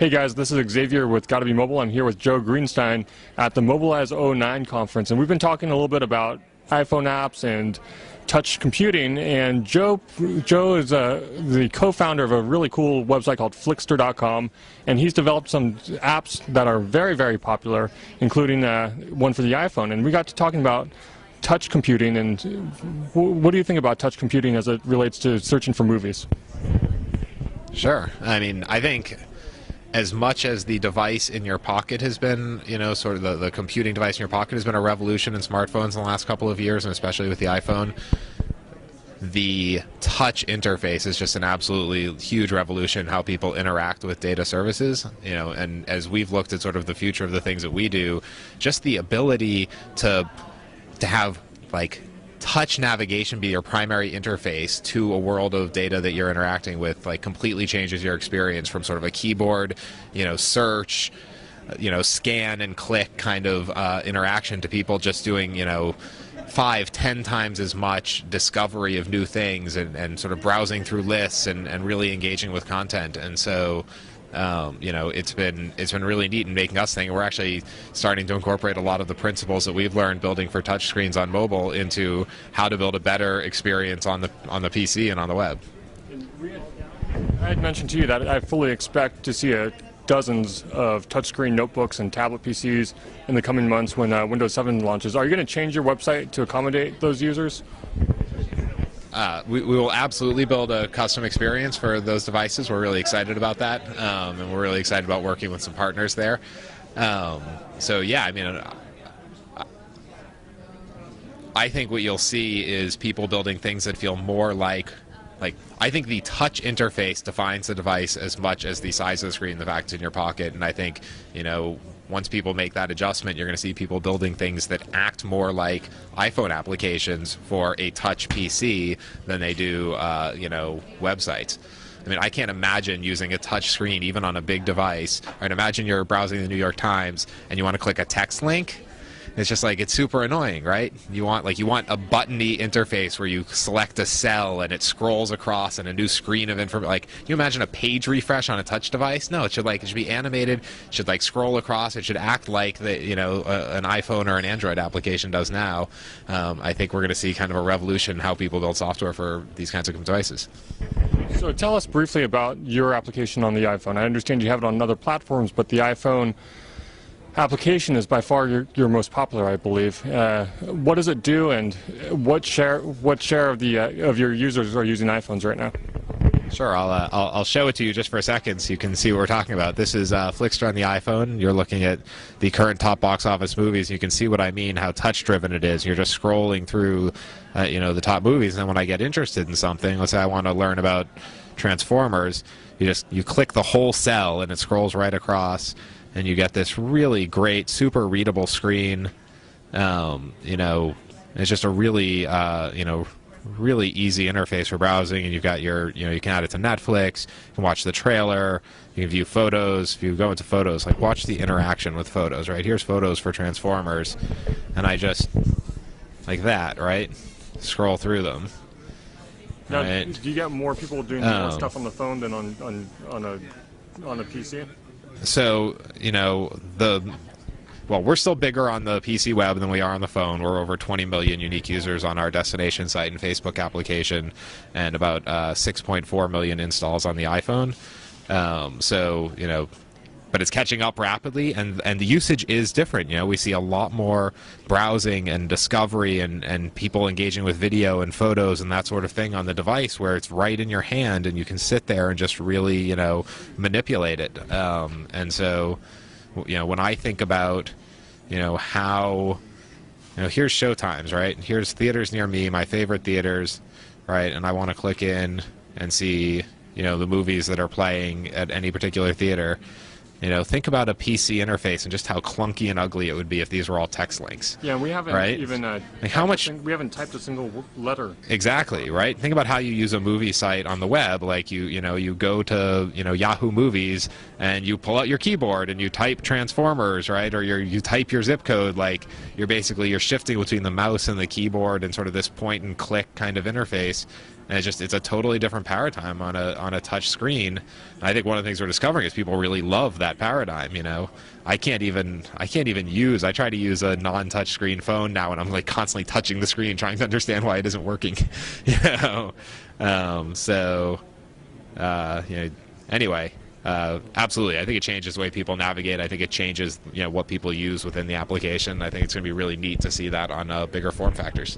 Hey guys, this is Xavier with Gotta Be Mobile. I'm here with Joe Greenstein at the Mobilize '09 conference, and we've been talking a little bit about iPhone apps and touch computing. And Joe is the co-founder of a really cool website called Flixster.com, and he's developed some apps that are very, very popular, including one for the iPhone. And we got to talking about touch computing, and what do you think about touch computing as it relates to searching for movies? Sure. I mean, I think as much as the device in your pocket has been, sort of the computing device in your pocket has been a revolution in smartphones in the last couple of years, and especially with the iPhone, the touch interface is just an absolutely huge revolution in how people interact with data services. And as we've looked at sort of the future of the things that we do, just the ability to have like touch navigation be your primary interface to a world of data that you're interacting with, like, completely changes your experience from sort of a keyboard, search, scan and click kind of interaction to people just doing, 5-10 times as much discovery of new things and sort of browsing through lists and really engaging with content. And so it's been really neat in making us think. We're actually starting to incorporate a lot of the principles that we've learned building for touchscreens on mobile into how to build a better experience on the PC and on the web. I had mentioned to you that I fully expect to see dozens of touchscreen notebooks and tablet PCs in the coming months when Windows 7 launches. Are you going to change your website to accommodate those users? We will absolutely build a custom experience for those devices. We're really excited about that, and we're really excited about working with some partners there. So yeah, I mean, I think what you'll see is people building things that feel more like I think the touch interface defines the device as much as the size of the screen, the fact it's in your pocket. And I think, once people make that adjustment, you're going to see people building things that act more like iPhone applications for a touch PC than they do, websites. I mean, I can't imagine using a touch screen even on a big device. Right? Imagine you're browsing the New York Times and you want to click a text link. It's just like, it's super annoying, right? You want a buttony interface where you select a cell and it scrolls across and a new screen of information. Like, can you imagine a page refresh on a touch device? No, it should be animated. It should scroll across. It should act like an iPhone or an Android application does now. I think we're going to see kind of a revolution in how people build software for these kinds of devices. So tell us briefly about your application on the iPhone. I understand you have it on other platforms, but the iPhone application is by far your most popular, I believe. What does it do, and what share of your users are using iPhones right now? Sure, I'll show it to you just for a second so you can see what we're talking about. This is Flixster on the iPhone. You're looking at the current top box office movies. You can see what I mean, how touch-driven it is. You're just scrolling through, the top movies, and then when I get interested in something, let's say I want to learn about Transformers, you click the whole cell and it scrolls right across. And you get this really great, super readable screen. It's just a really, really easy interface for browsing. And you've got you can add it to Netflix. You can watch the trailer. You can view photos. If you go into photos, watch the interaction with photos. Right, here's photos for Transformers, and I just like that. Right, scroll through them. Now, right? Do you get more people doing more stuff on the phone than on a PC? So, we're still bigger on the PC web than we are on the phone. We're over 20 million unique users on our destination site and Facebook application, and about 6.4 million installs on the iPhone. But it's catching up rapidly, and the usage is different. We see a lot more browsing and discovery and people engaging with video and photos and that sort of thing on the device, where it's right in your hand and you can sit there and just really, manipulate it. And so, when I think about, how, here's showtimes, right? Here's theaters near me, my favorite theaters, right? And I want to click in and see, the movies that are playing at any particular theater. Think about a PC interface and just how clunky and ugly it would be if these were all text links. Yeah, we haven't even we haven't typed a single letter. Exactly, right? Think about how you use a movie site on the web. Like you go to Yahoo Movies and you pull out your keyboard and you type Transformers, right? Or you type your zip code. Like you're shifting between the mouse and the keyboard and sort of this point and click kind of interface. And it's a totally different paradigm on a touch screen. And I think one of the things we're discovering is people really love that paradigm. I can't even use. I try to use a non-touch screen phone now, and I'm like constantly touching the screen, trying to understand why it isn't working. Anyway, absolutely. I think it changes the way people navigate. I think it changes what people use within the application. I think it's going to be really neat to see that on bigger form factors.